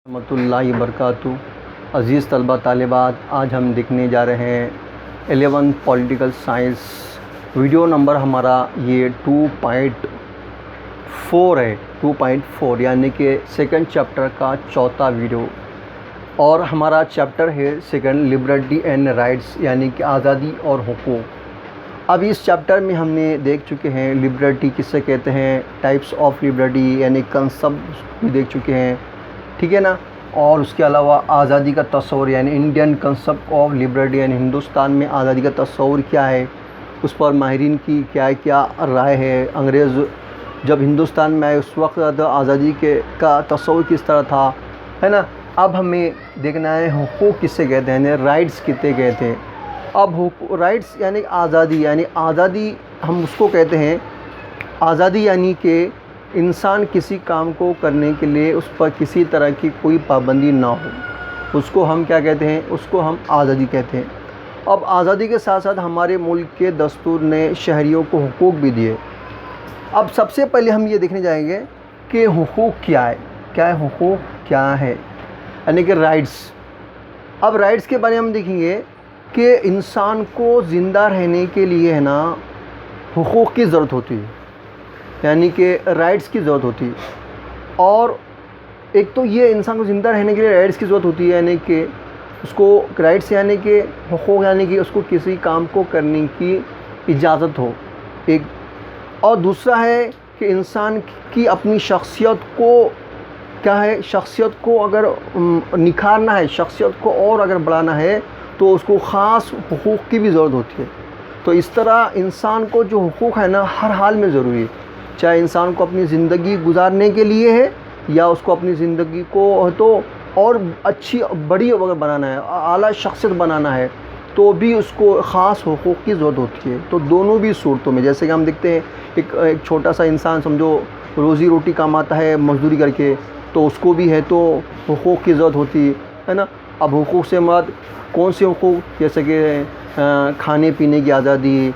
رحمۃ اللہ وبرکاتہ۔ عزیز طلبہ طالبات، آج ہم دیکھنے جا رہے ہیں 11 پولیٹیکل سائنس۔ ویڈیو نمبر ہمارا یہ 2.4 ہے، 2.4 یعنی کہ سیکنڈ چیپٹر کا چوتھا ویڈیو، اور ہمارا چیپٹر ہے سیکنڈ لبرٹی اینڈ رائٹس یعنی کہ آزادی اور حقوق۔ اب اس چیپٹر میں ہم نے دیکھ چکے ہیں لبرٹی کسے کہتے ہیں، ٹائپس آف لبرٹی یعنی کنسپٹ بھی دیکھ چکے ہیں، ٹھیک ہے نا، اور اس کے علاوہ آزادی کا تصور یعنی انڈین کنسپٹ آف لبرٹی یعنی ہندوستان میں آزادی کا تصور کیا ہے، اس پر ماہرین کی کیا رائے ہے۔ انگریز جب ہندوستان میں آئے اس وقت آزادی کا تصور کس طرح تھا، ہے نا۔ اب ہمیں دیکھنا ہے حقوق کسے کہتے ہیں، یعنی رائٹس کتنے کہتے ہیں۔ اب رائٹس یعنی آزادی ہم اس کو کہتے ہیں، آزادی یعنی کہ انسان کسی کام کو کرنے کے لیے اس پر کسی طرح کی کوئی پابندی نہ ہو، اس کو ہم کیا کہتے ہیں، اس کو ہم آزادی کہتے ہیں۔ اب آزادی کے ساتھ ساتھ ہمارے ملک کے دستور نے شہریوں کو حقوق بھی دیے۔ اب سب سے پہلے ہم یہ دیکھنے جائیں گے کہ حقوق کیا ہے، حقوق کیا ہے، یعنی کہ رائٹس۔ اب رائٹس کے بارے میں ہم دیکھیں گے کہ انسان کو زندہ رہنے کے لیے ہے نا حقوق کی ضرورت ہوتی ہے، یعنی کہ رائٹس کی ضرورت ہوتی ہے۔ اور ایک تو یہ انسان کو زندہ رہنے کے لیے رائٹس کی ضرورت ہوتی ہے، یعنی کہ اس کو رائٹس یعنی کہ حقوق یعنی کہ اس کو کسی کام کو کرنے کی اجازت ہو ایک، اور دوسرا ہے کہ انسان کی اپنی شخصیت کو کیا ہے، شخصیت کو اگر نکھارنا ہے، شخصیت کو اور اگر بڑھانا ہے تو اس کو خاص حقوق کی بھی ضرورت ہوتی ہے۔ تو اس طرح انسان کو جو حقوق ہے نا ہر حال میں ضروری ہے، چاہے انسان کو اپنی زندگی گزارنے کے لیے ہے یا اس کو اپنی زندگی کو تو اور اچھی بڑی اگر بنانا ہے، اعلیٰ شخصیت بنانا ہے، تو بھی اس کو خاص حقوق کی ضرورت ہوتی ہے۔ تو دونوں بھی صورتوں میں، جیسے کہ ہم دیکھتے ہیں ایک چھوٹا سا انسان سمجھو روزی روٹی کماتا ہے مزدوری کر کے، تو اس کو بھی ہے تو حقوق کی ضرورت ہوتی ہے نا۔ اب حقوق سے مراد کون سے حقوق، جیسے کہ کھانے پینے کی آزادی،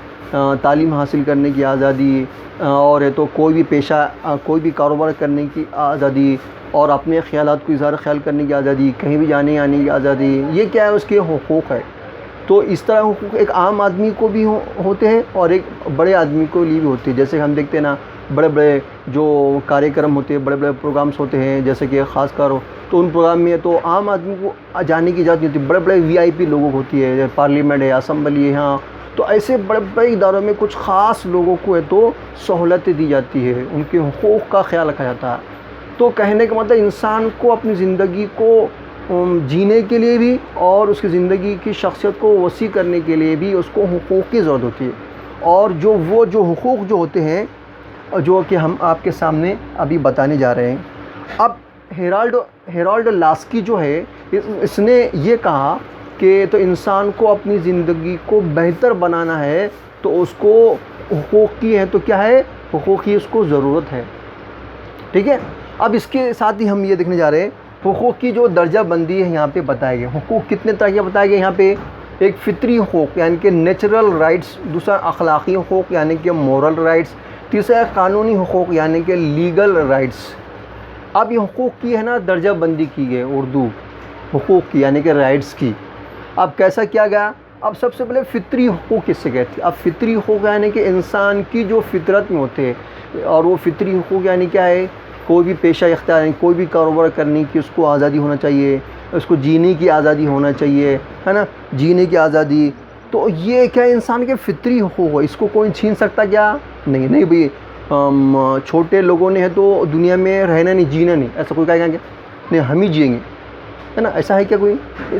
تعلیم حاصل کرنے کی آزادی، اور ہے تو کوئی بھی پیشہ کوئی بھی کاروبار کرنے کی آزادی، اور اپنے خیالات کو اظہار خیال کرنے کی آزادی، کہیں بھی جانے آنے کی آزادی، یہ کیا ہے، اس کے حقوق ہے۔ تو اس طرح حقوق ایک عام آدمی کو بھی ہوتے ہیں اور ایک بڑے آدمی کو لیے بھی ہوتے ہیں۔ جیسے کہ ہم دیکھتے ہیں نا بڑے بڑے جو کاریہ کرم ہوتے ہیں، بڑے بڑے پروگرامس ہوتے ہیں، جیسے کہ خاص کر تو ان پروگرام میں تو عام آدمی کو جانے کی اجازت نہیں ہوتی، بڑے بڑے VIP لوگوں کو ہوتی ہے، پارلیمنٹ ہے، اسمبلی ہے، ہاں، تو ایسے بڑے بڑے اداروں میں کچھ خاص لوگوں کو ہے تو سہولتیں دی جاتی ہے، ان کے حقوق کا خیال رکھا جاتا ہے۔ تو کہنے کا مطلب انسان کو اپنی زندگی کو جینے کے لیے بھی اور اس کی زندگی کی شخصیت کو وسیع کرنے کے لیے بھی اس کو حقوق کی ضرورت ہوتی ہے۔ اور جو حقوق جو ہوتے ہیں جو کہ ہم آپ کے سامنے ابھی بتانے جا رہے ہیں۔ اب ہیرالڈ لاسکی جو ہے اس نے یہ کہا کہ تو انسان کو اپنی زندگی کو بہتر بنانا ہے تو اس کو حقوق کی ہے تو کیا ہے، حقوق کی اس کو ضرورت ہے، ٹھیک ہے۔ اب اس کے ساتھ ہی ہم یہ دیکھنے جا رہے ہیں حقوق کی جو درجہ بندی ہے یہاں پہ بتائے گئے۔ حقوق کتنے طرح کے بتائے گئے یہاں پہ، ایک فطری حقوق یعنی کہ نیچرل رائٹس، دوسرا اخلاقی حقوق یعنی کہ مورل رائٹس، تیسرا قانونی حقوق یعنی کہ لیگل رائٹس۔ اب یہ حقوق کی ہے نا درجہ بندی کی گئی اردو حقوق کی یعنی کہ رائٹس کی۔ اب کیسا کیا گیا، اب سب سے پہلے فطری حقوق کس سے کہتے ہیں۔ اب فطری حقوق یعنی کہ انسان کی جو فطرت میں ہوتے ہیں، اور وہ فطری حقوق یعنی کیا ہے، کوئی بھی پیشہ اختیار نہیں، کوئی بھی کاروبار کرنے کی اس کو آزادی ہونا چاہیے، اس کو جینے کی آزادی ہونا چاہیے، ہے نا، جینے کی آزادی۔ تو یہ کیا انسان کے فطری حقوق ہے، اس کو کوئی چھین سکتا کیا نہیں بھئی چھوٹے لوگوں نے ہے تو دنیا میں رہنا نہیں، جینا نہیں، ایسا کوئی کہے گا کہ نہیں ہم ہی جئیں گے، ہے نا، ایسا ہے کیا کوئی؟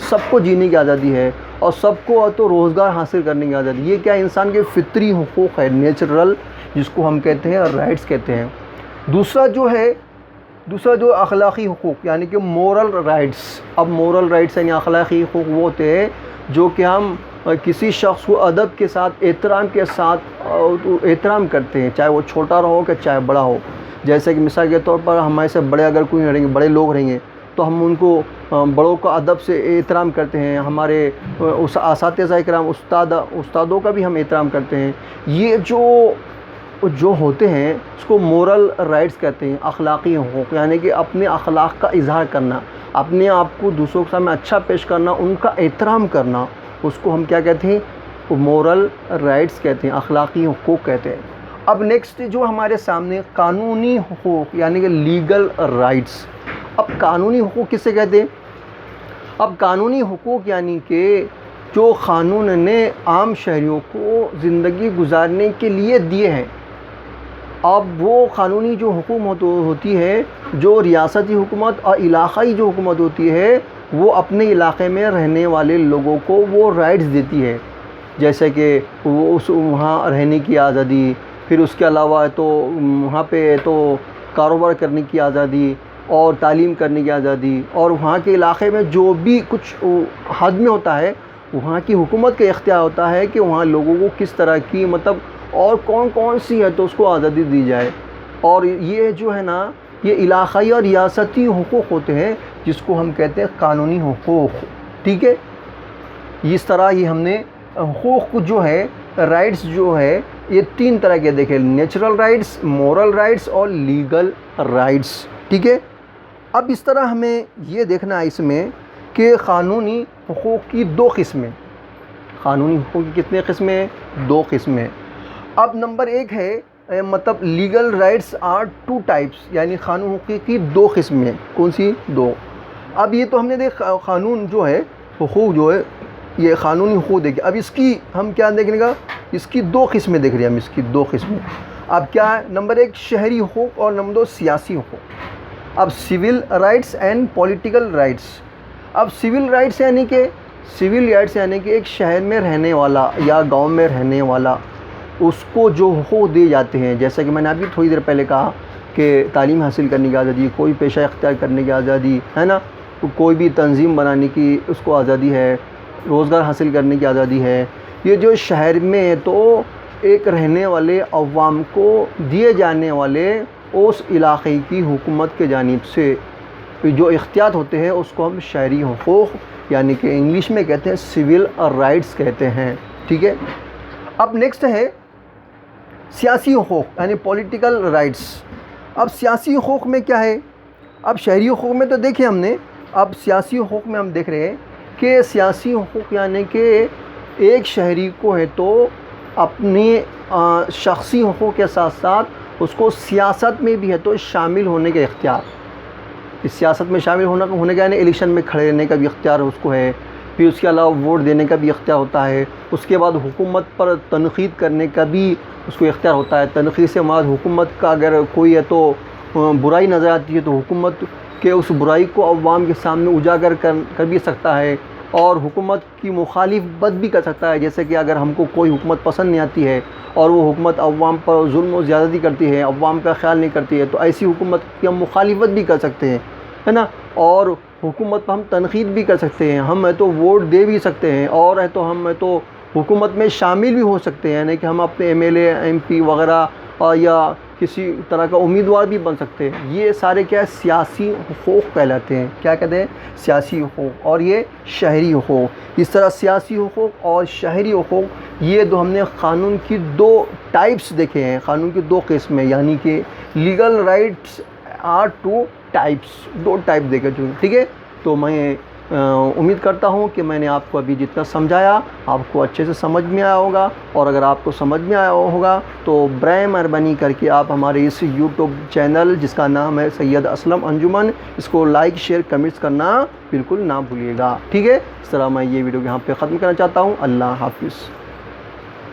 سب کو جینے کی آزادی ہے اور سب کو تو روزگار حاصل کرنے کی آزادی، یہ کیا انسان کے فطری حقوق ہے، نیچرل، جس کو ہم کہتے ہیں رائٹس کہتے ہیں۔ دوسرا جو اخلاقی حقوق یعنی کہ مورل رائٹس۔ اب مورل رائٹس یعنی اخلاقی حقوق وہ ہوتے ہیں جو کہ ہم کسی شخص کو ادب کے ساتھ احترام کرتے ہیں، چاہے وہ چھوٹا رہو کہ چاہے بڑا ہو۔ جیسے کہ مثال کے طور پر ہمارے سے بڑے اگر کوئی رہیں گے، بڑے لوگ رہیں گے تو ہم ان کو بڑوں کا ادب سے احترام کرتے ہیں، ہمارے اساتذہ کرام استادوں کا بھی ہم احترام کرتے ہیں۔ یہ جو ہوتے ہیں اس کو مورل رائٹس کہتے ہیں، اخلاقی حقوق یعنی کہ اپنے اخلاق کا اظہار کرنا، اپنے آپ کو دوسروں کے سامنے اچھا پیش کرنا، ان کا احترام کرنا، اس کو ہم کیا کہتے ہیں؟ مورل رائٹس کہتے ہیں، اخلاقی حقوق کہتے ہیں۔ اب نیکسٹ جو ہمارے سامنے قانونی حقوق یعنی کہ لیگل رائٹس۔ اب قانونی حقوق کسے کہتے ہیں؟ اب قانونی حقوق یعنی کہ جو قانون نے عام شہریوں کو زندگی گزارنے کے لیے دیے ہیں۔ اب وہ قانونی جو حکومت ہوتی ہے، جو ریاستی حکومت اور علاقائی جو حکومت ہوتی ہے، وہ اپنے علاقے میں رہنے والے لوگوں کو وہ رائٹس دیتی ہے، جیسے کہ وہاں رہنے کی آزادی، پھر اس کے علاوہ تو وہاں پہ تو کاروبار کرنے کی آزادی اور تعلیم کرنے کی آزادی، اور وہاں کے علاقے میں جو بھی کچھ حد میں ہوتا ہے وہاں کی حکومت کا اختیار ہوتا ہے کہ وہاں لوگوں کو کس طرح کی اور کون سی ہے تو اس کو آزادی دی جائے۔ اور یہ جو ہے نا، یہ علاقائی اور ریاستی حقوق ہوتے ہیں جس کو ہم کہتے ہیں قانونی حقوق، ٹھیک ہے۔ اس طرح یہ ہم نے حقوق کو جو ہے، رائٹس جو ہے، یہ 3 طرح کے دیکھے: نیچرل رائٹس، مورل رائٹس اور لیگل رائٹس، ٹھیک ہے۔ اب اس طرح ہمیں یہ دیکھنا ہے اس میں کہ قانونی حقوق کی 2 قسمیں۔ قانونی حقوق کی کتنے قسمیں؟ 2 قسمیں۔ اب نمبر 1 ہے لیگل رائٹس آر 2 ٹائپس، یعنی قانون حقوق کی 2 قسمیں۔ کون سی؟ 2۔ اب یہ تو ہم نے دیکھا قانون جو ہے، حقوق جو ہے، یہ قانونی حقوق دیکھے۔ اب اس کی ہم کیا دیکھنے کا؟ اس کی 2 قسمیں دیکھ رہے ہیں ہم، اس کی 2 قسمیں۔ اب کیا ہے؟ نمبر 1 شہری حقوق اور نمبر 2 سیاسی حقوق۔ اب civil rights and political rights. اب سول رائٹس یعنی کہ ایک شہر میں رہنے والا یا گاؤں میں رہنے والا، اس کو جو حقوق دیے جاتے ہیں، جیسا کہ میں نے ابھی تھوڑی دیر پہلے کہا کہ تعلیم حاصل کرنے کی آزادی، کوئی پیشہ اختیار کرنے کی آزادی ہے نا، کوئی بھی تنظیم بنانے کی اس کو آزادی ہے، روزگار حاصل کرنے کی آزادی ہے۔ یہ جو شہر میں تو ایک رہنے والے عوام کو دیے جانے والے اس علاقے کی حکومت کے جانب سے جو اختیارات ہوتے ہیں، اس کو ہم شہری حقوق یعنی کہ انگلش میں کہتے ہیں سول رائٹس کہتے ہیں، ٹھیک ہے۔ اب نیکسٹ ہے سیاسی حقوق یعنی پولیٹیکل رائٹس۔ اب سیاسی حقوق میں کیا ہے؟ اب شہری حقوق میں تو دیکھیں ہم نے، اب سیاسی حقوق میں ہم دیکھ رہے ہیں کہ سیاسی حقوق یعنی کہ ایک شہری کو ہے تو اپنی شخصی حقوق کے ساتھ ساتھ اس کو سیاست میں بھی ہے تو شامل ہونے کا اختیار۔ اس سیاست میں شامل ہونے کا یعنی الیکشن میں کھڑے رہنے کا بھی اختیار اس کو ہے، پھر اس کے علاوہ ووٹ دینے کا بھی اختیار ہوتا ہے، اس کے بعد حکومت پر تنقید کرنے کا بھی اس کو اختیار ہوتا ہے۔ تنقید سے مراد حکومت کا اگر کوئی ہے تو برائی نظر آتی ہے تو حکومت کے اس برائی کو عوام کے سامنے اجاگر کر بھی سکتا ہے، اور حکومت کی مخالفت بھی کر سکتا ہے۔ جیسے کہ اگر ہم کو کوئی حکومت پسند نہیں آتی ہے اور وہ حکومت عوام پر ظلم و زیادتی کرتی ہے، عوام کا خیال نہیں کرتی ہے، تو ایسی حکومت کی ہم مخالفت بھی کر سکتے ہیں، ہے نا، اور حکومت پر ہم تنقید بھی کر سکتے ہیں، ہم ہے تو ووٹ دے بھی سکتے ہیں، اور ہے تو ہم ہے تو حکومت میں شامل بھی ہو سکتے ہیں، یعنی کہ ہم اپنے M L A, M P وغیرہ یا کسی طرح کا امیدوار بھی بن سکتے ہیں۔ یہ سارے کیا سیاسی حقوق کہلاتے ہیں۔ کیا کہتے ہیں؟ سیاسی حقوق اور یہ شہری حقوق۔ اس طرح سیاسی حقوق اور شہری حقوق یہ دو ہم نے قانون کی 2 ٹائپس دیکھے ہیں، قانون کی 2 قسمیں، یعنی کہ legal rights are 2 types, 2 type دیکھے، ٹھیک ہے۔ تو میں امید کرتا ہوں کہ میں نے آپ کو ابھی جتنا سمجھایا آپ کو اچھے سے سمجھ میں آیا ہوگا، اور اگر آپ کو سمجھ میں آیا ہوگا تو برائے مہربانی کر کے آپ ہمارے اس یوٹیوب چینل جس کا نام ہے سید اسلم انجمن، اس کو لائک، شیئر، کمنٹس کرنا بالکل نہ بھولیے گا، ٹھیک ہے۔ اس طرح میں یہ ویڈیو یہاں پہ ختم کرنا چاہتا ہوں۔ اللہ حافظ۔